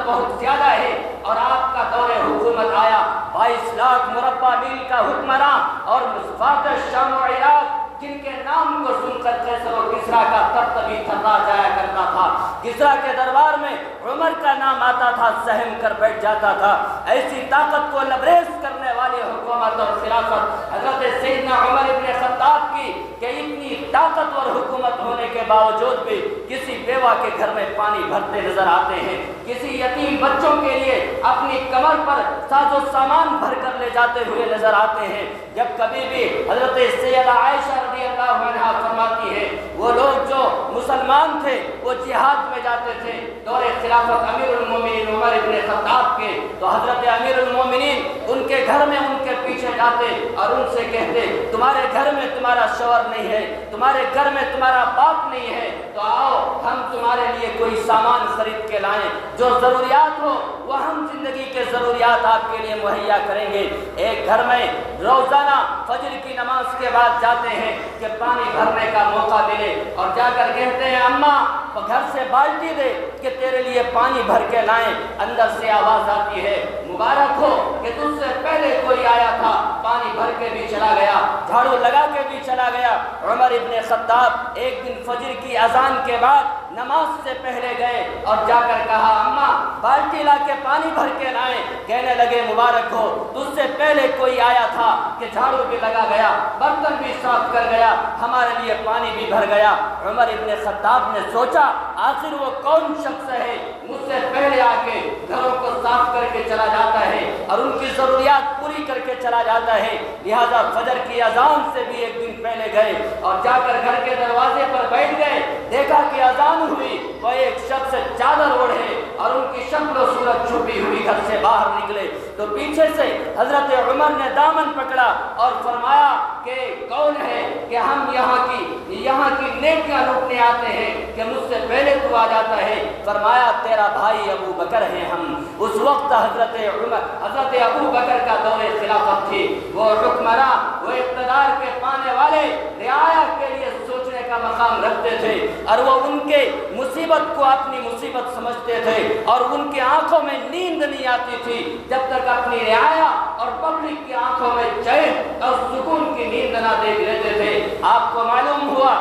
بہت زیادہ ہے اور آپ کا دور حکومت آیا 22 لاکھ مربع میل کا حکمراں اور فاتح شام و عراق جن کے نام کو سن کر قیصر و کسریٰ کا ترتبی تھرا جایا کرتا تھا. کسریٰ کے دربار میں عمر کا نام آتا تھا، سہم کر بیٹھ جاتا تھا. ایسی طاقت کو لبریز کرنے والی حکومت اور خلافت حضرت سیدنا عمر ابن خطاب کی کہ اتنی طاقتور حکومت ہونے کے باوجود بھی کسی بیوہ کے گھر میں پانی بھرتے نظر آتے ہیں، کسی یتیم بچوں کے لیے اپنی کمر پر ساز و سامان بھر کر لے جاتے ہوئے نظر آتے ہیں. جب کبھی بھی حضرت سیدہ عائشہ رضی اللہ عنہا فرماتی ہے وہ لوگ جو مسلمان تھے وہ جہاد میں جاتے تھے دور خلافت امیر المومنین عمر ابن خطاب کے، تو حضرت امیر المومنین ان کے گھر میں ان کے پیچھے جاتے اور ان سے کہتے تمہارے گھر میں تمہارا شوہر نہیں ہے، تمہارے گھر میں تمہارا باپ نہیں ہے، تو آؤ ہم تمہارے لیے کوئی سامان خرید کے لائیں، جو ضروریات ہو وہ ہم زندگی کے ضروریات آپ کے لیے مہیا کریں گے. ایک گھر میں روزانہ فجر کی نماز کے بعد جاتے ہیں کہ پانی بھرنے کا موقع ملے اور جا کر کہتے ہیں اماں گھر سے بالٹی دے کہ تیرے لیے پانی بھر کے لائیں. اندر سے آواز آتی ہے مبارک ہو کہ تجھ سے پہلے کوئی آیا تھا، پانی بھر کے بھی چلا گیا، جھاڑو لگا کے بھی چلا گیا. عمر ابن خطاب ایک دن فجر کی اذان کے بعد نماز سے پہلے گئے اور جا کر کہا اماں بالٹی لا کے پانی بھر کے لائیں. کہنے لگے مبارک ہو تجھ سے پہلے کوئی آیا تھا کہ جھاڑو بھی لگا گیا، برتن بھی صاف کر گیا، ہمارے لیے پانی بھی بھر گیا. عمر ابن خطاب نے سوچا آخر وہ کون شخص ہے مجھ سے پہلے آ کے گھروں کو صاف کر کے چلا جاتا ہے اور ان کی ضروریات پوری کر کے چلا جاتا ہے. لہذا فجر کی اذان سے بھی ایک دن پہلے گئے اور جا کر گھر کے دروازے پر بیٹھ گئے. دیکھا کہ اذان ہوئی، وہ ایک شخص چادر اوڑھے اور ان کی شکل و صورت چھپی ہوئی گھر سے باہر نکلے. تو پیچھے سے حضرت عمر نے دامن پکڑا اور فرمایا کہ کون ہے کہ ہم یہاں کی نیکیاں لوٹنے آتے ہیں کہ مجھ سے پہلے تو آ جاتا ہے. فرمایا تیرا بھائی ابو بکر ہیں ہم. اس وقت حضرت ابو بکر کا دور خلافت تھی. وہ حکمراں، وہ اقتدار کے پانے والے رعایا کے لیے سوچنے کا مقام رکھتے تھے اور وہ ان کے مصیبت کو اپنی مصیبت سمجھتے تھے اور ان کی آنکھوں میں نیند نہیں آتی تھی جب تک اپنی رعایا اور پبلک کی آنکھوں میں چین اور سکون کی نیند نہ دیکھ لیتے تھے. آپ کو معلوم ہوا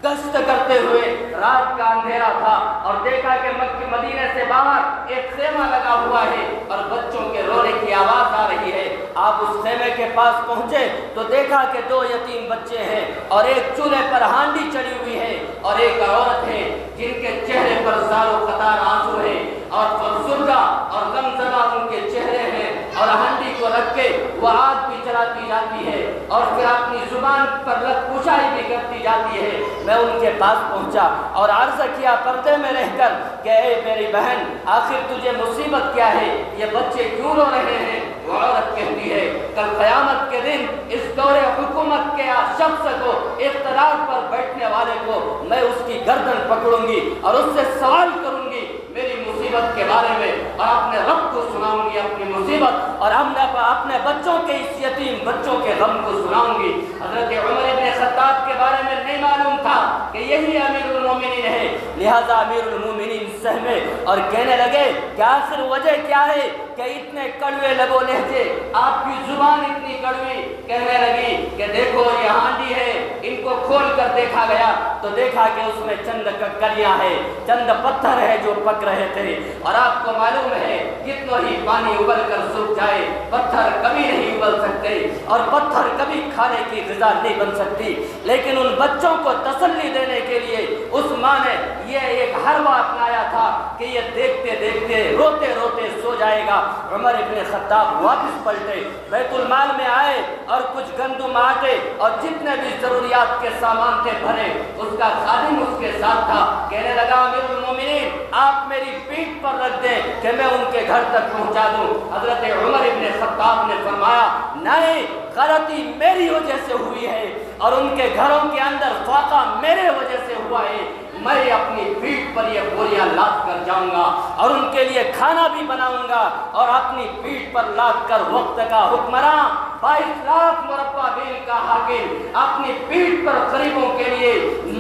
گشت کرتے ہوئے رات کا اندھیرا تھا اور دیکھا کہ مکہ مدینے سے باہر ایک خیمہ لگا ہوا ہے اور بچوں کے رونے کی آواز آ رہی ہے. آپ اس خیمے کے پاس پہنچے تو دیکھا کہ 2 یتیم بچے ہیں اور ایک چولہے پر ہانڈی چڑھی ہوئی ہے اور ایک عورت ہے جن کے چہرے پر زار و قطار آنسو ہے اور فزردہ اور غمزدہ ان کے چہرے ہیں اور ہانڈی کو رکھ کے وہ آگ بھی چلاتی جاتی ہے اور پھر اپنی زبان پر لب پوشائی بھی کرتی جاتی ہے. میں ان کے پاس پہنچا اور عرض کیا پردے میں رہ کر کہ اے میری بہن آخر تجھے مصیبت کیا ہے، یہ بچے کیوں رو رہے ہیں؟ وہ عورت کہتی ہے کل قیامت کے دن اس دور حکومت کے شخص کو، اقتدار پر بیٹھنے والے کو میں اس کی گردن پکڑوں گی اور اس سے سوال کروں گی میری مصیبت کے بارے میں اور اپنے رب کو سناؤں گی اپنی مصیبت اور اپنے بچوں کے اس یتیم بچوں کے غم کو سناؤں گی. حضرت عمر ابن خطاب کے بارے میں نہیں معلوم تھا کہ یہی امیر المومنین ہے. لہذا امیر المومنین سہمے اور کہنے لگے کہ آخر وجہ کیا ہے کہ اتنے کڑوے لب و لہجے، آپ کی زبان اتنی کڑوی؟ کہنے لگی کہ دیکھو یہ ہانڈی ہے، ان کو کھول کر دیکھا گیا تو دیکھا کہ اس میں چند ککریاں ہیں، چند پتھر ہے جو پک رہے تھے اور آپ کو معلوم ہے کتنا ہی پانی ابل کر سوکھ جائے پتھر کبھی نہیں ابل سکتے اور پتھر کبھی کھانے کی غذا نہیں بن سکتی. لیکن ان بچوں کو تسلی دینے کے لیے اس ماں نے یہ ایک حربہ اپنایا تھا کہ یہ دیکھتے دیکھتے روتے روتے سو جائے گا. عمر ابن خطاب واپس پلٹے، بیت المال میں آئے اور کچھ گندم آٹے اور جتنے بھی ضروریات کے سامان تھے بھرے. اس کا خادم اس کے ساتھ تھا. کہنے لگا امیر المومنین آپ میری پیٹھ پر رکھ دیں کہ میں ان کے گھر تک پہنچا دوں. حضرت عمر ابن خطاب نے فرمایا نہیں، غلطی میری وجہ سے ہوئی ہے اور ان کے گھروں کے اندر فاقہ میرے وجہ سے ہوا ہے. میں اپنی پیٹھ پر یہ بوریاں لاد کر جاؤں گا اور ان کے لیے کھانا بھی بناؤں گا اور اپنی پیٹھ پر لاد کر وقت کا حکمراں 22 لاکھ مربع میل کا حاکم اپنی پیٹھ پر غریبوں کے لیے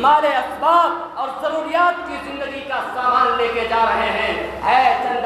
مال اسباب اور ضروریات کی زندگی کا سامان لے کے جا رہے ہیں. ہے چند